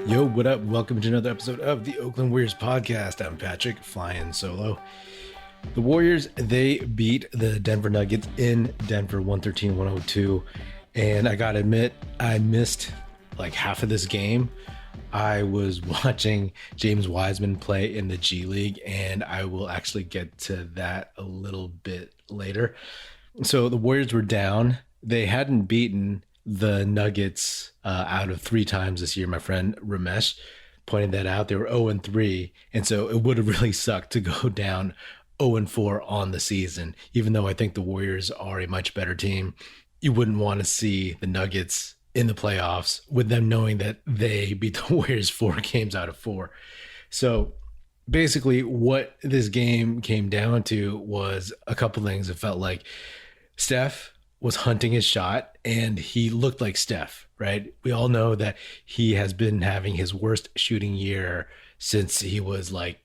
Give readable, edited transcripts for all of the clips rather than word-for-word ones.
Yo, what up? Welcome to another episode of the Oakland Warriors podcast. I'm Patrick, flying solo. The Warriors, they beat the Denver Nuggets in Denver 113-102. And I gotta admit, I missed like half of this game. I was watching James Wiseman play in the G League, and I will actually get to that a little bit later. So the Warriors were down. They hadn't beaten the Nuggets out of 3 times this year. My friend Ramesh pointed that out. They were 0-3, and so it would have really sucked to go down 0-4 on the season. Even though I think the Warriors are a much better team, you wouldn't want to see the Nuggets in the playoffs with them knowing that they beat the Warriors 4 games out of 4. So basically what this game came down to was a couple things. It felt like Steph was hunting his shot, and he looked like Steph, right? We all know that he has been having his worst shooting year since he was like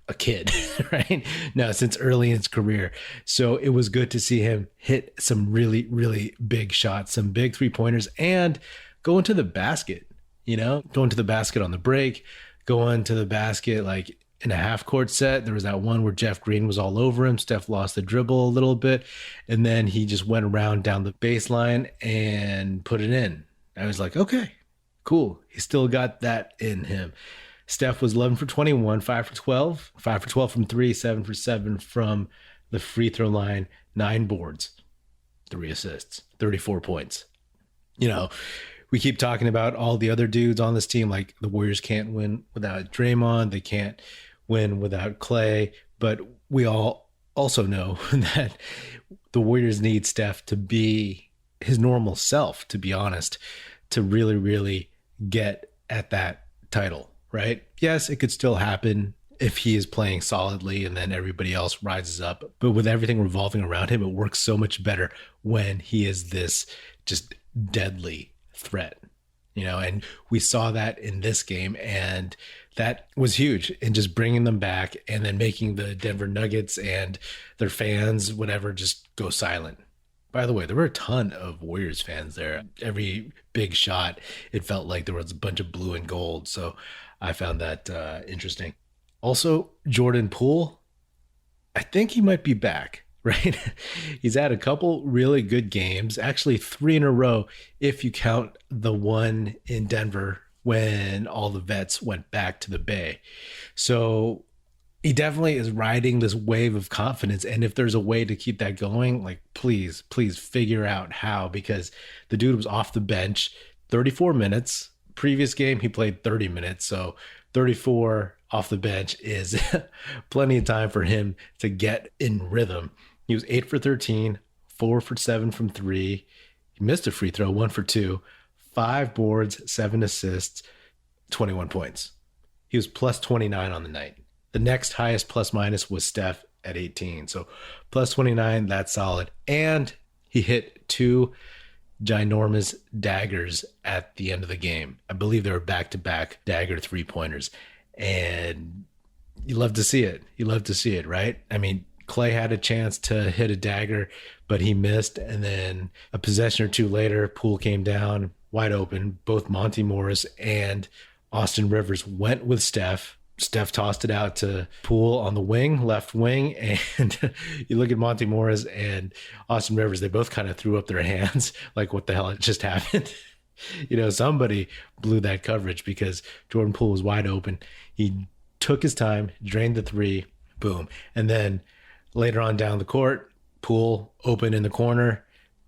a kid, right? No, since early in his career. So it was good to see him hit some really, really big shots, some big 3-pointers, and go into the basket, going to the basket on the break, going to the basket like in a half-court set. There was that one where Jeff Green was all over him. Steph lost the dribble a little bit, and then he just went around down the baseline and put it in. I was like, okay, cool. He still got that in him. Steph was 11 for 21, 5 for 12, 5 for 12 from 3, 7 for 7 from the free throw line, 9 boards, 3 assists, 34 points. We keep talking about all the other dudes on this team, like the Warriors can't win without Draymond. They can't win without Clay. But we all also know that the Warriors need Steph to be his normal self, to be honest, to really, really get at that title, right? Yes, it could still happen if he is playing solidly and then everybody else rises up. But with everything revolving around him, it works so much better when he is this just deadly threat, and we saw that in this game, and that was huge in just bringing them back and then making the Denver Nuggets and their fans, whatever, just go silent. By the way, there were a ton of Warriors fans there. Every big shot, it felt like there was a bunch of blue and gold. So I found that interesting. Also, Jordan Poole, I think he might be back, right? He's had a couple really good games, actually 3 in a row, if you count the one in Denver when all the vets went back to the Bay. So he definitely is riding this wave of confidence. And if there's a way to keep that going, like, please figure out how, because the dude was off the bench 34 minutes. Previous game, he played 30 minutes. So 34 off the bench is plenty of time for him to get in rhythm. He was 8 for 13, 4 for 7 from 3. He missed a free throw, 1 for 2, 5 boards, 7 assists, 21 points. He was plus 29 on the night. The next highest plus minus was Steph at 18. So plus 29, that's solid. And he hit 2 ginormous daggers at the end of the game. I believe they were back-to-back dagger 3-pointers. And you love to see it. You love to see it, right? I mean, Clay had a chance to hit a dagger, but he missed. And then a possession or two later, Poole came down wide open. Both Monty Morris and Austin Rivers went with Steph. Steph tossed it out to Poole on the wing, left wing. And you look at Monty Morris and Austin Rivers, they both kind of threw up their hands like, what the hell just happened? Somebody blew that coverage because Jordan Poole was wide open. He took his time, drained the 3, boom. And then later on down the court, Poole open in the corner.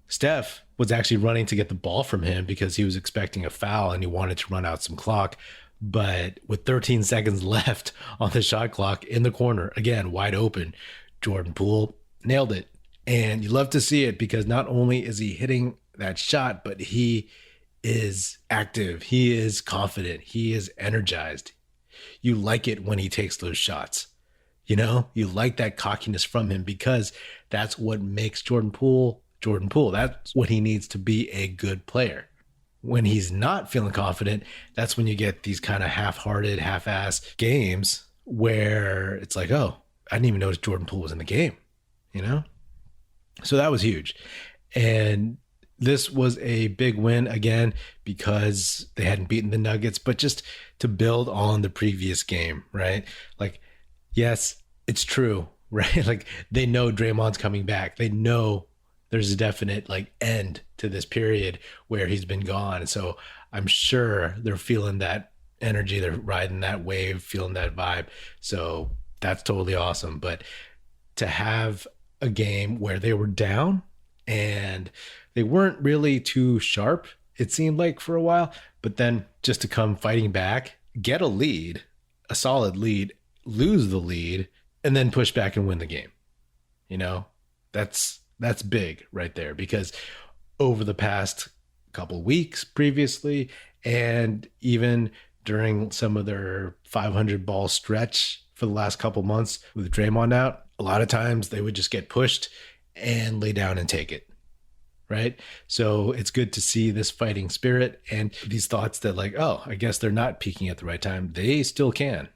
Steph was actually running to get the ball from him because he was expecting a foul and he wanted to run out some clock. But with 13 seconds left on the shot clock in the corner, again, wide open, Jordan Poole nailed it. And you love to see it because not only is he hitting that shot, but he is active. He is confident. He is energized. You like it when he takes those shots. You like that cockiness from him because that's what makes Jordan Poole. That's what he needs to be a good player. When he's not feeling confident, that's when you get these kind of half-hearted, half-ass games where it's like, oh, I didn't even notice Jordan Poole was in the game, So that was huge. And this was a big win again because they hadn't beaten the Nuggets, but just to build on the previous game, right? Like, yes, it's true, right? Like they know Draymond's coming back. They know there's a definite like end to this period where he's been gone. So I'm sure they're feeling that energy. They're riding that wave, feeling that vibe. So that's totally awesome. But to have a game where they were down and they weren't really too sharp, it seemed like for a while, but then just to come fighting back, get a lead, a solid lead, lose the lead, and then push back and win the game. You know, that's big right there because over the past couple weeks previously, and even during some of their 500 ball stretch for the last couple months with Draymond out, a lot of times they would just get pushed and lay down and take it. Right. So it's good to see this fighting spirit and these thoughts that like, oh, I guess they're not peaking at the right time. They still can.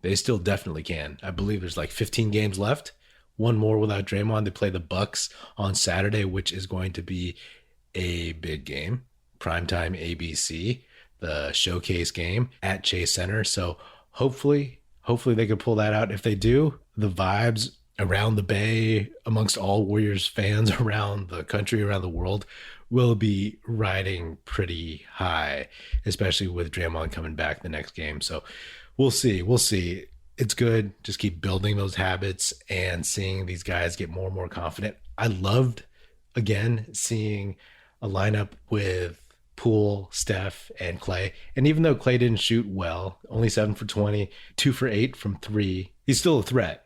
They still definitely can. I believe there's like 15 games left. One more without Draymond. They play the Bucks on Saturday, which is going to be a big game. Primetime ABC, the showcase game at Chase Center. So hopefully they can pull that out. If they do, the vibes around the Bay, amongst all Warriors fans around the country, around the world, will be riding pretty high, especially with Draymond coming back the next game. So we'll see. It's good. Just keep building those habits and seeing these guys get more and more confident. I loved, again, seeing a lineup with Poole, Steph, and Clay. And even though Clay didn't shoot well, only 7 for 20, 2 for 8 from 3, he's still a threat.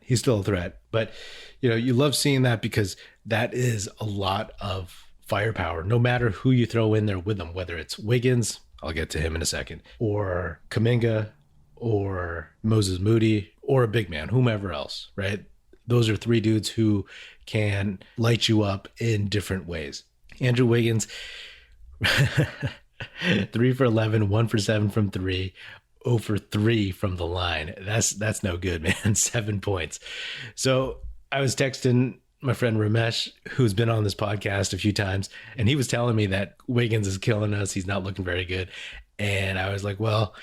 But, you love seeing that because that is a lot of firepower, no matter who you throw in there with them, whether it's Wiggins, I'll get to him in a second, or Kuminga, or Moses Moody, or a big man, whomever else, right? Those are 3 dudes who can light you up in different ways. Andrew Wiggins, 3 for 11, 1 for 7 from 3, 0 for 3 from the line. That's no good, man. 7 points. So I was texting my friend Ramesh, who's been on this podcast a few times, and he was telling me that Wiggins is killing us. He's not looking very good. And I was like, well,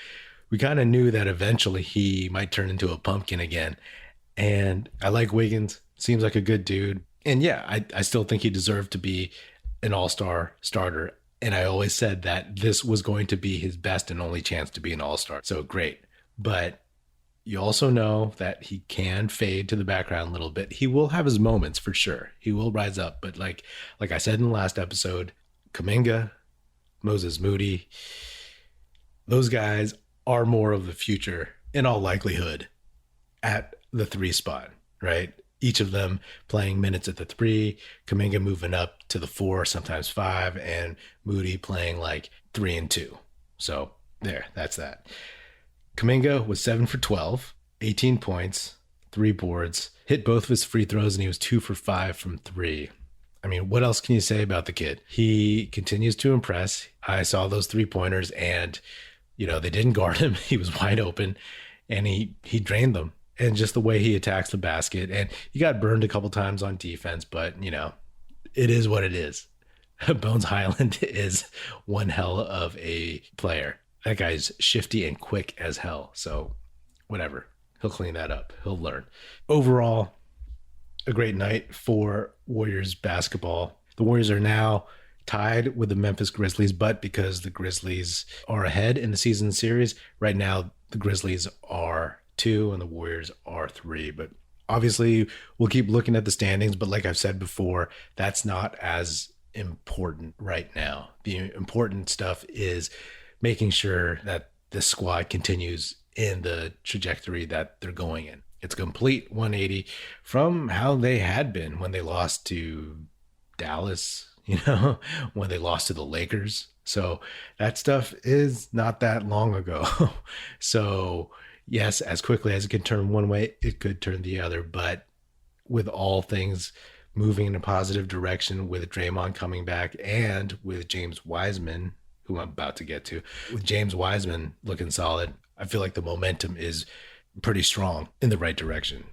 we kind of knew that eventually he might turn into a pumpkin again. And I like Wiggins. Seems like a good dude. And yeah, I still think he deserved to be an all-star starter. And I always said that this was going to be his best and only chance to be an all-star. So great. But you also know that he can fade to the background a little bit. He will have his moments for sure. He will rise up. But like I said in the last episode, Kuminga, Moses Moody, those guys are more of the future in all likelihood at the 3 spot, right? Each of them playing minutes at the 3, Kuminga moving up to the 4, sometimes 5, and Moody playing like 3 and 2. So there, that's that. Kuminga was 7 for 12, 18 points, 3 boards, hit both of his free throws, and he was 2 for 5 from 3. I mean, what else can you say about the kid? He continues to impress. I saw those 3-pointers and, they didn't guard him. He was wide open and he drained them. And just the way he attacks the basket. And he got burned a couple times on defense, but, it is what it is. Bones Highland is one hell of a player. That guy's shifty and quick as hell. So whatever. He'll clean that up. He'll learn. Overall, a great night for Warriors basketball. The Warriors are now tied with the Memphis Grizzlies, but because the Grizzlies are ahead in the season series, right now the Grizzlies are 2 and the Warriors are 3. But obviously we'll keep looking at the standings, but like I've said before, that's not as important right now. The important stuff is making sure that this squad continues in the trajectory that they're going in. It's a complete 180 from how they had been when they lost to Dallas, when they lost to the Lakers. So that stuff is not that long ago. So yes, as quickly as it can turn one way, it could turn the other. But with all things moving in a positive direction, with Draymond coming back and with James Wiseman, who I'm about to get to, with James Wiseman looking solid, I feel like the momentum is pretty strong in the right direction.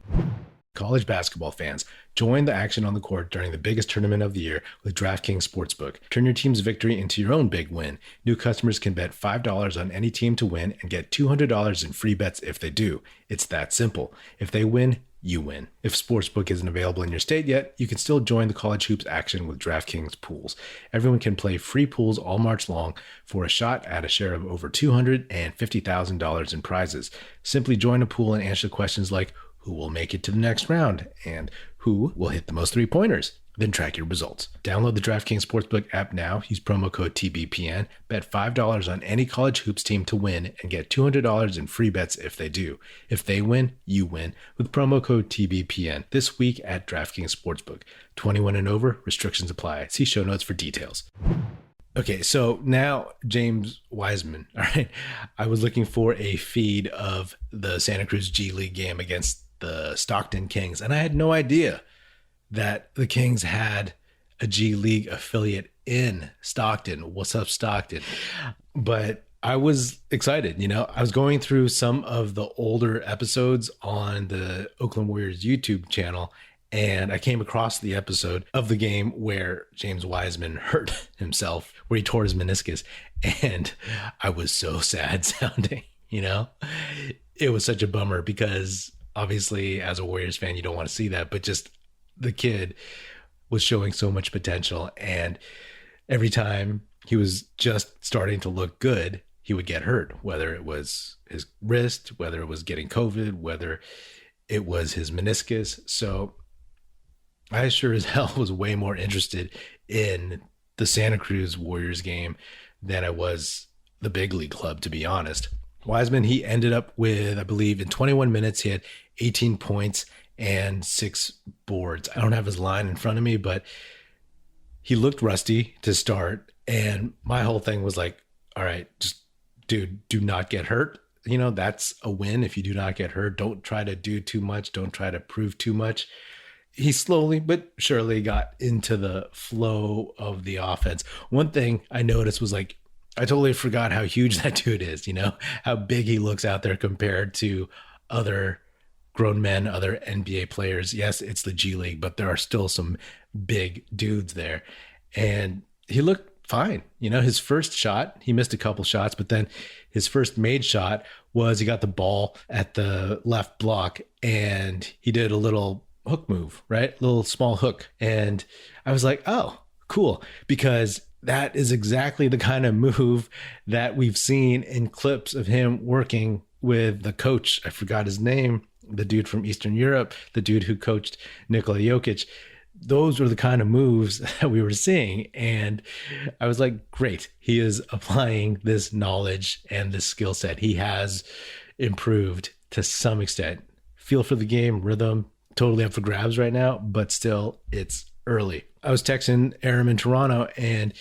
College basketball fans, join the action on the court during the biggest tournament of the year with DraftKings Sportsbook. Turn your team's victory into your own big win. New customers can bet $5 on any team to win and get $200 in free bets if they do. It's that simple. If they win, you win. If Sportsbook isn't available in your state yet, you can still join the college hoops action with DraftKings pools. Everyone can play free pools all March long for a shot at a share of over $250,000 in prizes. Simply join a pool and answer questions like, who will make it to the next round, and who will hit the most three-pointers? Then track your results. Download the DraftKings Sportsbook app now. Use promo code TBPN. Bet $5 on any college hoops team to win and get $200 in free bets if they do. If they win, you win with promo code TBPN this week at DraftKings Sportsbook. 21 and over. Restrictions apply. See show notes for details. Okay, so now James Wiseman. All right. I was looking for a feed of the Santa Cruz G League game against the Stockton Kings, and I had no idea that the Kings had a G League affiliate in Stockton. What's up, Stockton? But I was excited. I was going through some of the older episodes on the Oakland Warriors YouTube channel, and I came across the episode of the game where James Wiseman hurt himself, where he tore his meniscus, and I was so sad sounding. It was such a bummer because obviously as a Warriors fan, you don't want to see that, but just the kid was showing so much potential. And every time he was just starting to look good, he would get hurt, whether it was his wrist, whether it was getting COVID, whether it was his meniscus. So I sure as hell was way more interested in the Santa Cruz Warriors game than I was the big league club, to be honest. Wiseman, he ended up with, I believe, in 21 minutes, he had 18 points and 6 boards. I don't have his line in front of me, but he looked rusty to start. And my whole thing was like, all right, just dude, do not get hurt. That's a win if you do not get hurt. Don't try to do too much. Don't try to prove too much. He slowly but surely got into the flow of the offense. One thing I noticed was like, I totally forgot how huge that dude is, how big he looks out there compared to other grown men, other NBA players. Yes, it's the G League, but there are still some big dudes there. And he looked fine. His first shot, he missed a couple shots, but then his first made shot was he got the ball at the left block and he did a little hook move, right? Little small hook. And I was like, oh, cool. Because that is exactly the kind of move that we've seen in clips of him working with the coach. I forgot his name, the dude from Eastern Europe, the dude who coached Nikola Jokic. Those were the kind of moves that we were seeing. And I was like, great. He is applying this knowledge and this skill set. He has improved to some extent. Feel for the game, rhythm, totally up for grabs right now, but still it's early. I was texting Aram in Toronto and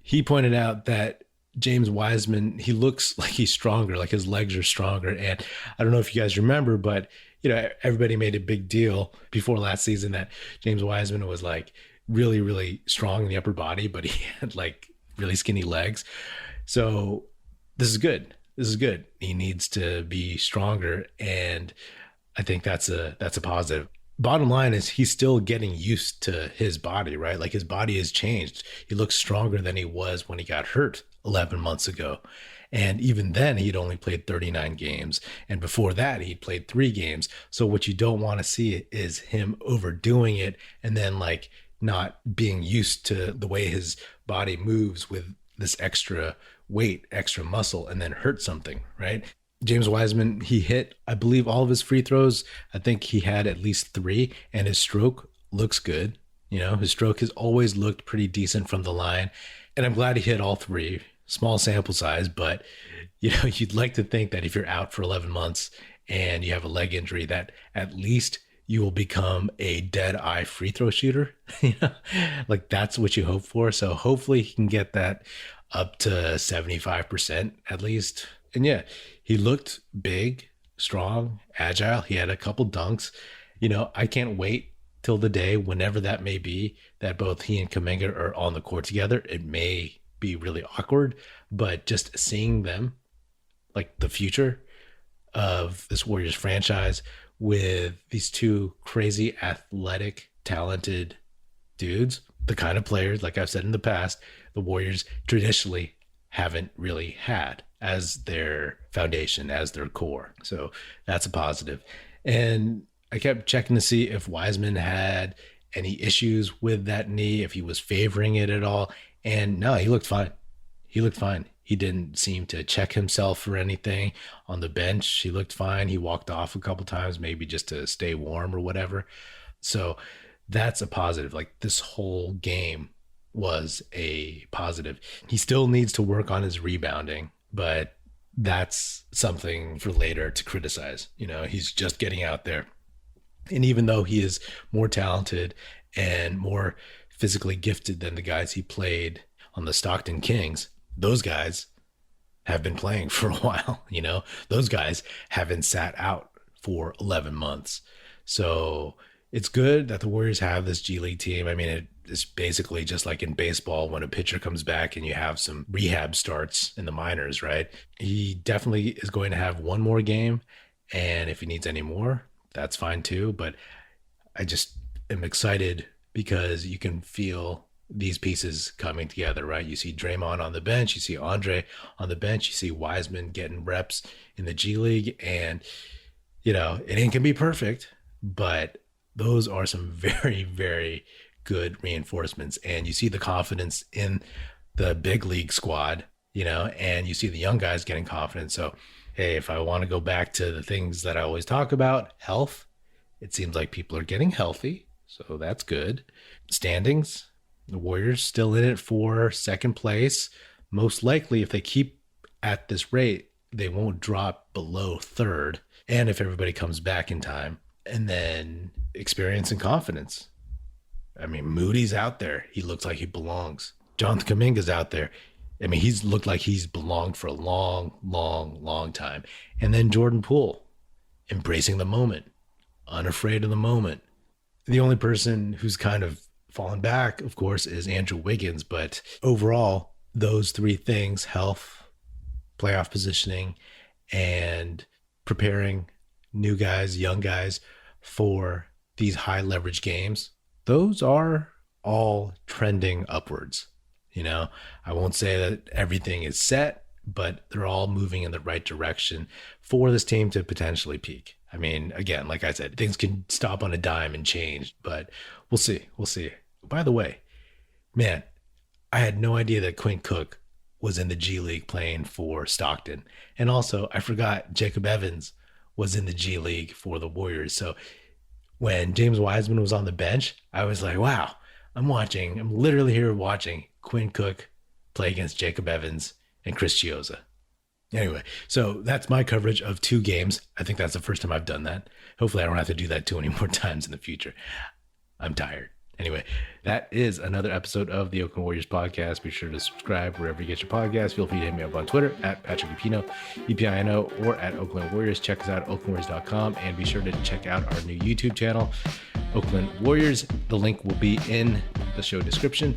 he pointed out that James Wiseman, he looks like he's stronger, like his legs are stronger. And I don't know if you guys remember, but everybody made a big deal before last season that James Wiseman was like really, really strong in the upper body, but he had like really skinny legs. So this is good. This is good. He needs to be stronger. And I think that's a positive. Bottom line is he's still getting used to his body, right? Like his body has changed. He looks stronger than he was when he got hurt 11 months ago. And even then he'd only played 39 games. And before that he'd played 3 games. So what you don't want to see is him overdoing it and then like not being used to the way his body moves with this extra weight, extra muscle, and then hurt something, right? James Wiseman, he hit, I believe, all of his free throws. I think he had at least 3, and his stroke looks good. His stroke has always looked pretty decent from the line, and I'm glad he hit all 3. Small sample size, but you'd like to think that if you're out for 11 months and you have a leg injury, that at least you will become a dead eye free throw shooter. Like that's what you hope for. So hopefully he can get that up to 75% at least. And yeah, he looked big, strong, agile. He had a couple dunks. I can't wait till the day, whenever that may be, that both he and Kuminga are on the court together. It may be really awkward, but just seeing them, like the future of this Warriors franchise with these two crazy athletic, talented dudes, the kind of players, like I've said in the past, the Warriors traditionally haven't really had as their foundation, as their core. So that's a positive. And I kept checking to see if Wiseman had any issues with that knee, if he was favoring it at all. And no, he looked fine. He looked fine. He didn't seem to check himself or anything on the bench. He looked fine. He walked off a couple times, maybe just to stay warm or whatever. So that's a positive. Like, this whole game was a positive. He still needs to work on his rebounding, but that's something for later to criticize. You know, he's just getting out there. And even though he is more talented and more physically gifted than the guys he played on the Stockton Kings, those guys have been playing for a while. You know, those guys haven't sat out for 11 months. So it's good that the Warriors have this G League team. I mean, it's basically just like in baseball when a pitcher comes back and you have some rehab starts in the minors, right? He definitely is going to have one more game. And if he needs any more, that's fine too. But I just am excited because you can feel these pieces coming together, right? You see Draymond on the bench, you see Andre on the bench, you see Wiseman getting reps in the G League, and you know, it ain't gonna be perfect, but those are some very, very good reinforcements. And you see the confidence in the big league squad, you know, and you see the young guys getting confidence. So, hey, if I want to go back to the things that I always talk about, health, it seems like people are getting healthy. So that's good. Standings, the Warriors still in it for second place. Most likely, if they keep at this rate, they won't drop below third. And if everybody comes back in time, and then experience and confidence. I mean, Moody's out there. He looks like he belongs. Jonathan Kuminga's out there. I mean, he's looked like he's belonged for a long, long, long time. And then Jordan Poole, embracing the moment, unafraid of the moment. The only person who's kind of fallen back, of course, is Andrew Wiggins. But overall, those three things, health, playoff positioning, and preparing new guys, young guys for these high leverage games, those are all trending upwards. You know, I won't say that everything is set, but they're all moving in the right direction for this team to potentially peak. I mean, again, like I said, things can stop on a dime and change, but we'll see. We'll see. By the way, man, I had no idea that Quinn Cook was in the G League playing for Stockton. And also, I forgot Jacob Evans was in the G League for the Warriors. So when James Wiseman was on the bench, I was like, wow, I'm literally here watching Quinn Cook play against Jacob Evans and Chris Chiozza. Anyway, so that's my coverage of 2 games. I think that's the first time I've done that. Hopefully I don't have to do that too many more times in the future. I'm tired. Anyway, that is another episode of the Oakland Warriors podcast. Be sure to subscribe wherever you get your podcast. Feel free to hit me up on Twitter at Patrick Epino, EPINO, or at Oakland Warriors. Check us out at oaklandwarriors.com, and be sure to check out our new YouTube channel, Oakland Warriors. The link will be in the show description.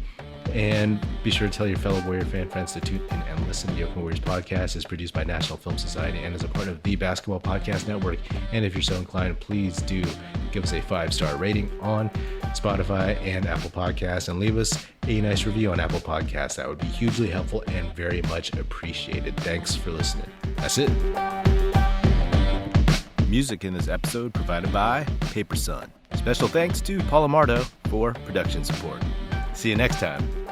And be sure to tell your fellow Warrior fan friends to tune in and listen. The Oakland Warriors podcast is produced by National Film Society and is a part of the Basketball Podcast Network. And if you're so inclined, please do give us a 5-star rating on Spotify and Apple Podcasts, and leave us a nice review on Apple Podcasts. That would be hugely helpful and very much appreciated. Thanks for listening. That's it. Music in this episode provided by Paper Sun. Special thanks to Paul Amardo for production support. See you next time.